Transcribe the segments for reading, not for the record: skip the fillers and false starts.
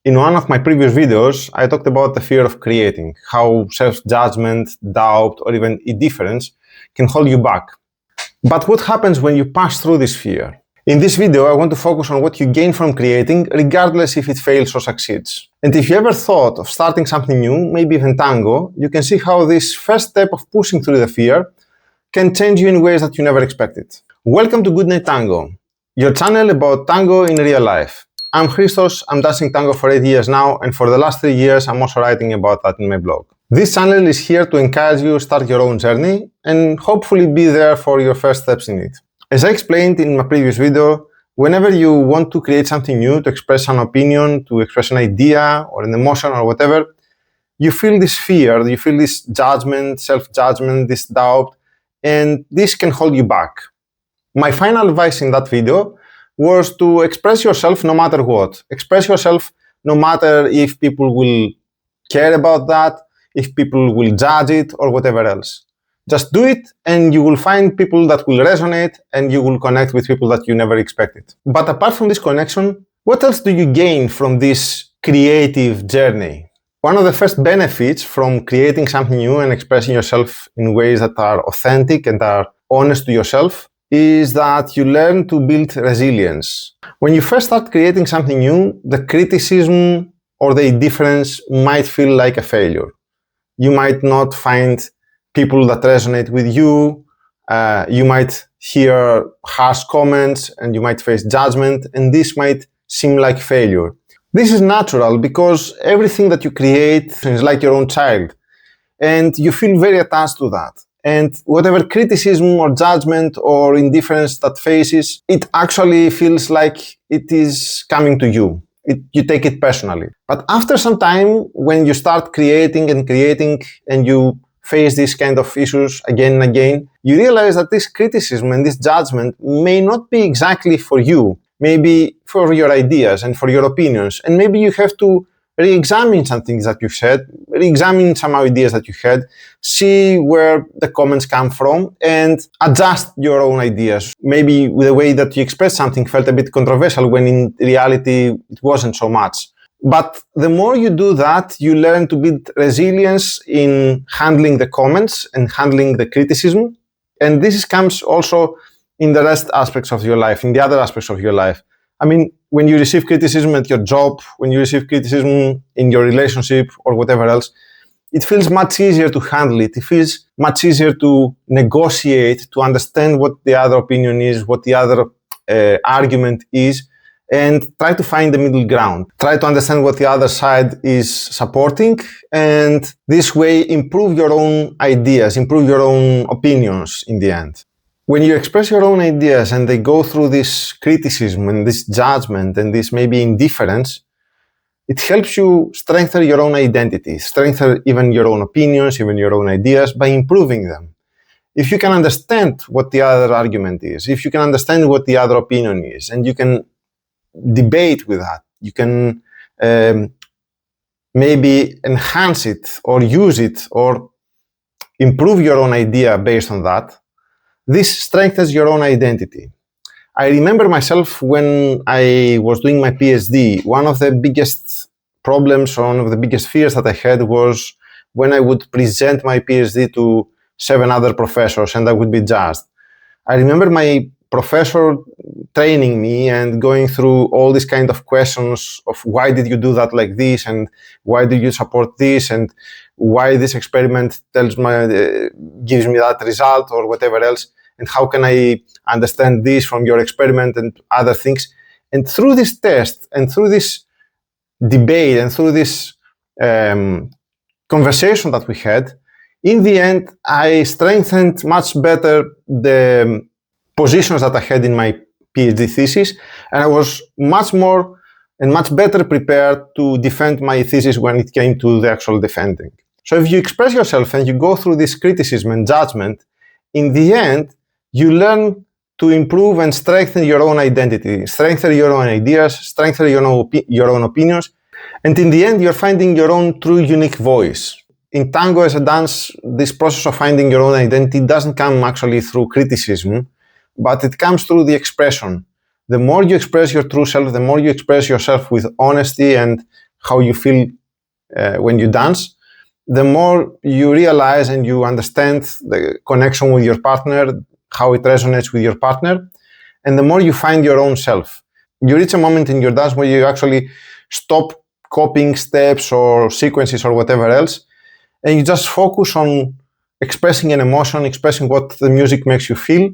In one of my previous videos, I talked about the fear of creating, how self-judgment, doubt, or even indifference can hold you back. But what happens when you pass through this fear? In this video, I want to focus on what you gain from creating, regardless if it fails or succeeds. And if you ever thought of starting something new, maybe even tango, you can see how this first step of pushing through the fear can change you in ways that you never expected. Welcome to Goodnight Tango, your channel about tango in real life. I'm Christos, I'm dancing tango for 8 years now, and for the last 3 years I'm also writing about that in my blog. This channel is here to encourage you to start your own journey and hopefully be there for your first steps in it. As I explained in my previous video, whenever you want to create something new, to express an opinion, to express an idea or an emotion or whatever, you feel this fear, you feel this judgment, self-judgment, this doubt, and this can hold you back. My final advice in that video was to express yourself no matter what. Express yourself no matter if people will care about that, if people will judge it or whatever else. Just do it and you will find people that will resonate and you will connect with people that you never expected. But apart from this connection, what else do you gain from this creative journey? One of the first benefits from creating something new and expressing yourself in ways that are authentic and are honest to yourself is that you learn to build resilience. When you first start creating something new, the criticism or the indifference might feel like a failure. You might not find people that resonate with you, you might hear harsh comments and you might face judgment, and this might seem like failure. This is natural because everything that you create is like your own child and you feel very attached to that. And whatever criticism or judgment or indifference that faces, it actually feels like it is coming to you. You take it personally. But after some time, when you start creating and you face these kind of issues again and again, you realize that this criticism and this judgment may not be exactly for you, maybe for your ideas and for your opinions. And maybe you have to re-examine some things that you've said, re-examine some ideas that you had, see where the comments come from and adjust your own ideas. Maybe the way that you expressed something felt a bit controversial when in reality it wasn't so much. But the more you do that, you learn to build resilience in handling the comments and handling the criticism. And this comes also in the rest aspects of your life, in the other aspects of your life. I mean, when you receive criticism at your job, when you receive criticism in your relationship or whatever else, it feels much easier to handle it. It feels much easier to negotiate, to understand what the other opinion is, what the other argument is, and try to find the middle ground. Try to understand what the other side is supporting, and this way improve your own ideas, improve your own opinions in the end. When you express your own ideas and they go through this criticism and this judgment and this maybe indifference, it helps you strengthen your own identity, strengthen even your own opinions, even your own ideas by improving them. If you can understand what the other argument is, if you can understand what the other opinion is, and you can debate with that, you can maybe enhance it or use it or improve your own idea based on that, this strengthens your own identity. I remember myself when I was doing my PhD, one of the biggest problems, one of the biggest fears that I had was when I would present my PhD to 7 other professors and I would be judged. I remember my professor training me and going through all these kind of questions of why did you do that like this and why do you support this and why this experiment gives me that result or whatever else, and how can I understand this from your experiment and other things. And through this test and through this debate and through this conversation that we had, in the end I strengthened much better the positions that I had in my PhD thesis, and I was much more and much better prepared to defend my thesis when it came to the actual defending. So if you express yourself and you go through this criticism and judgment, in the end, you learn to improve and strengthen your own identity, strengthen your own ideas, strengthen your own opinions, and in the end, you're finding your own true unique voice. In tango as a dance, this process of finding your own identity doesn't come actually through criticism, but it comes through the expression. The more you express your true self, the more you express yourself with honesty and how you feel when you dance, the more you realize and you understand the connection with your partner, how it resonates with your partner, and the more you find your own self. You reach a moment in your dance where you actually stop copying steps or sequences or whatever else, and you just focus on expressing an emotion, expressing what the music makes you feel.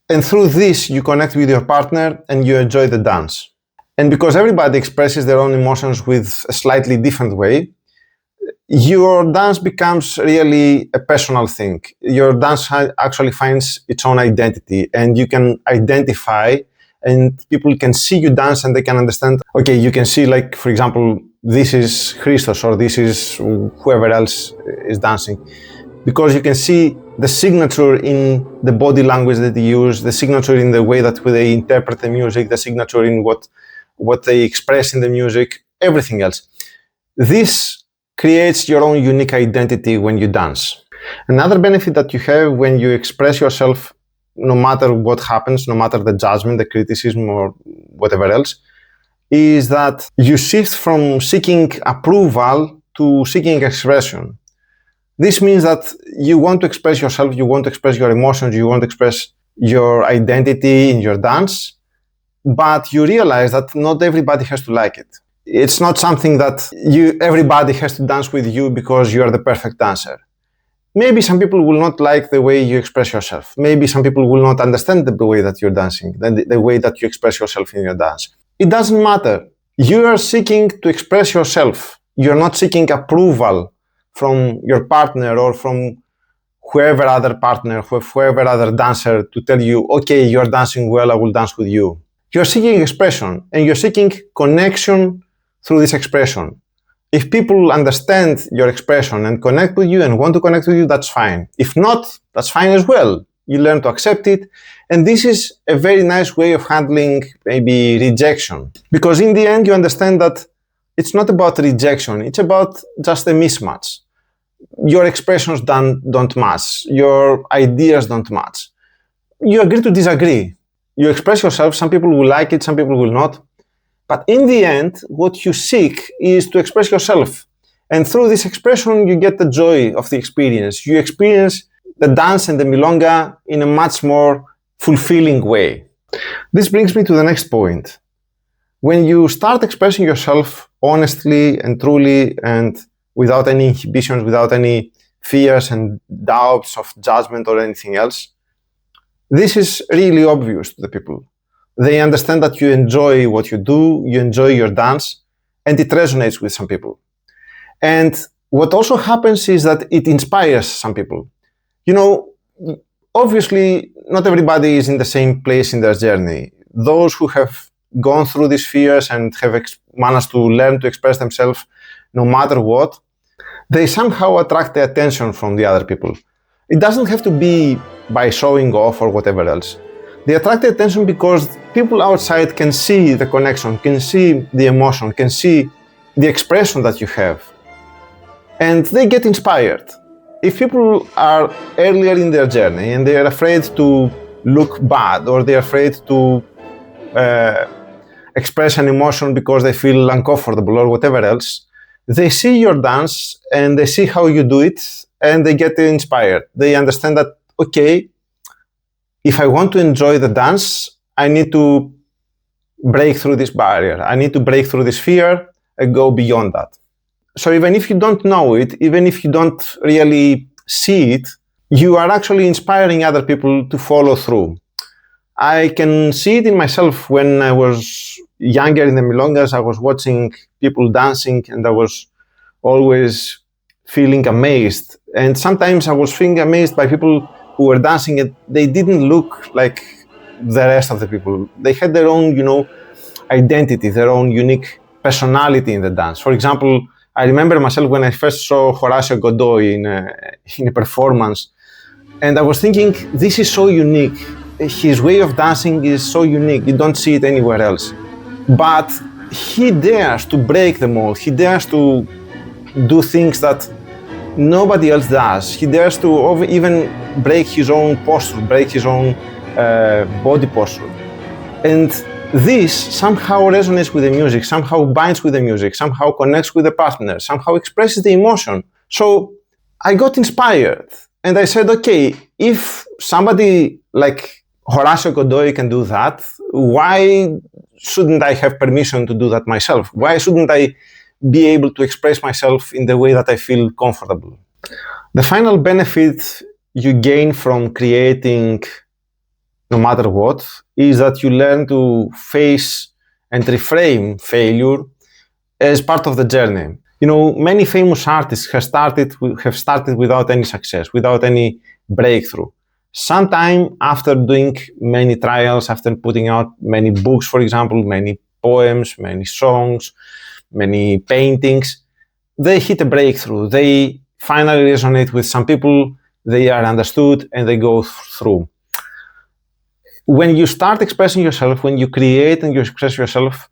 And through this, you connect with your partner and you enjoy the dance. And because everybody expresses their own emotions with a slightly different way, your dance becomes really a personal thing. Your dance actually finds its own identity, and you can identify, and people can see you dance and they can understand, okay, you can see, like, for example, this is Christos or this is whoever else is dancing. Because you can see the signature in the body language that they use, the signature in the way that they interpret the music, the signature in what they express in the music, everything else. This creates your own unique identity when you dance. Another benefit that you have when you express yourself, no matter what happens, no matter the judgment, the criticism, or whatever else, is that you shift from seeking approval to seeking expression. This means that you want to express yourself, you want to express your emotions, you want to express your identity in your dance, but you realize that not everybody has to like it. It's not something that everybody has to dance with you because you are the perfect dancer. Maybe some people will not like the way you express yourself. Maybe some people will not understand the way that you're dancing, the way that you express yourself in your dance. It doesn't matter. You are seeking to express yourself. You're not seeking approval from your partner or from whoever other partner, whoever other dancer to tell you, okay, you're dancing well, I will dance with you. You're seeking expression, and you're seeking connection through this expression. If people understand your expression and connect with you and want to connect with you, that's fine. If not, that's fine as well. You learn to accept it. And this is a very nice way of handling maybe rejection. Because in the end, you understand that it's not about rejection. It's about just a mismatch. Your expressions don't match. Your ideas don't match. You agree to disagree. You express yourself. Some people will like it, some people will not. But in the end, what you seek is to express yourself. And through this expression, you get the joy of the experience. You experience the dance and the milonga in a much more fulfilling way. This brings me to the next point. When you start expressing yourself honestly and truly and without any inhibitions, without any fears and doubts of judgment or anything else, this is really obvious to the people. They understand that you enjoy what you do, you enjoy your dance, and it resonates with some people. And what also happens is that it inspires some people. You know, obviously, not everybody is in the same place in their journey. Those who have gone through these fears and have managed to learn to express themselves no matter what, they somehow attract the attention from the other people. It doesn't have to be by showing off or whatever else. They attract the attention because people outside can see the connection, can see the emotion, can see the expression that you have. And they get inspired. If people are earlier in their journey and they are afraid to look bad or they're afraid to express an emotion because they feel uncomfortable or whatever else, they see your dance and they see how you do it and they get inspired. They understand that, okay, if I want to enjoy the dance, I need to break through this barrier. I need to break through this fear and go beyond that. So even if you don't know it, even if you don't really see it, you are actually inspiring other people to follow through. I can see it in myself. When I was younger in the milongas, I was watching people dancing and I was always feeling amazed. And sometimes I was feeling amazed by people who were dancing and they didn't look like the rest of the people. They had their own, identity, their own unique personality in the dance. For example, I remember myself when I first saw Horacio Godoy in a performance, and I was thinking, this is so unique. His way of dancing is so unique. You don't see it anywhere else. But he dares to break the mold. He dares to do things that nobody else does. He dares to even break his own posture, break his own body posture. And this somehow resonates with the music, somehow binds with the music, somehow connects with the partner, somehow expresses the emotion. So I got inspired and I said, okay, if somebody like Horacio Godoy can do that, why shouldn't I have permission to do that myself? Why shouldn't I be able to express myself in the way that I feel comfortable? The final benefit you gain from creating, no matter what, is that you learn to face and reframe failure as part of the journey. You know, many famous artists have started without any success, without any breakthrough. Sometime after doing many trials, after putting out many books, for example, many poems, many songs, many paintings, they hit a breakthrough. They finally resonate with some people, they are understood, and they go through. When you start expressing yourself, when you create and you express yourself,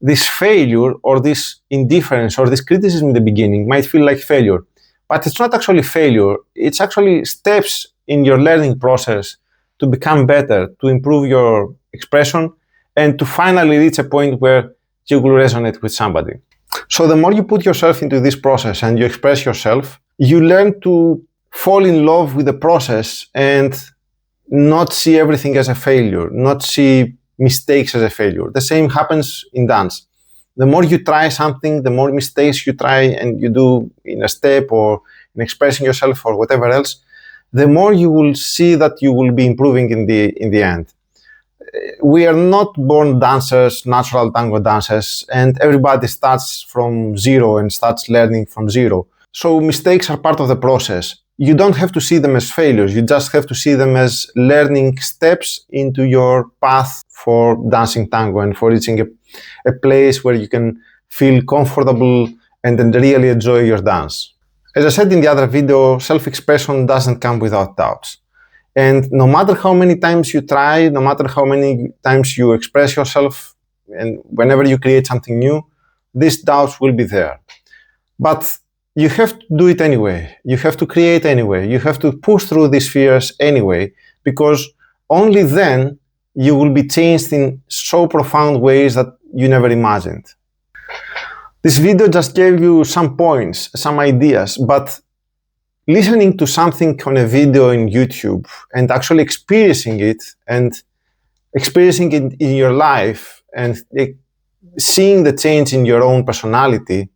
this failure or this indifference or this criticism in the beginning might feel like failure, but it's not actually failure. It's actually steps in your learning process to become better, to improve your expression, and to finally reach a point where you will resonate with somebody. So the more you put yourself into this process and you express yourself, you learn to fall in love with the process and not see everything as a failure, not see mistakes as a failure. The same happens in dance. The more you try something, the more mistakes you try and you do in a step or in expressing yourself or whatever else, the more you will see that you will be improving in the end. We are not born dancers, natural tango dancers, and everybody starts from zero and starts learning from zero. So mistakes are part of the process. You don't have to see them as failures. You just have to see them as learning steps into your path for dancing tango and for reaching a place where you can feel comfortable and then really enjoy your dance. As I said in the other video, self-expression doesn't come without doubts. And no matter how many times you try, no matter how many times you express yourself, and whenever you create something new, these doubts will be there. But you have to do it anyway. You have to create anyway. You have to push through these fears anyway, because only then you will be changed in so profound ways that you never imagined. This video just gave you some points, some ideas, but listening to something on a video in YouTube and actually experiencing it and experiencing it in your life and seeing the change in your own personality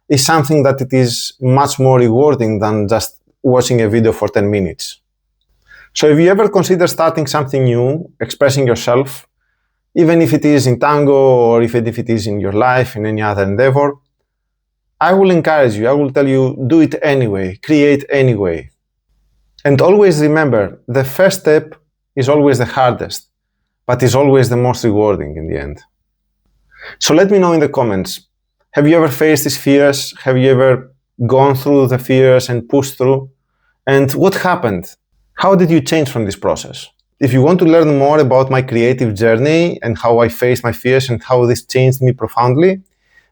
is something that it is much more rewarding than just watching a video for 10 minutes. So if you ever consider starting something new, expressing yourself, even if it is in tango or if it is in your life, in any other endeavor, I will encourage you, I will tell you, do it anyway, create anyway. And always remember, the first step is always the hardest, but is always the most rewarding in the end. So let me know in the comments, have you ever faced these fears? Have you ever gone through the fears and pushed through? And what happened? How did you change from this process? If you want to learn more about my creative journey and how I faced my fears and how this changed me profoundly,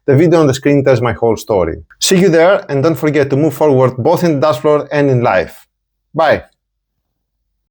the video on the screen tells my whole story. See you there, and don't forget to move forward both in the dance floor and in life. Bye!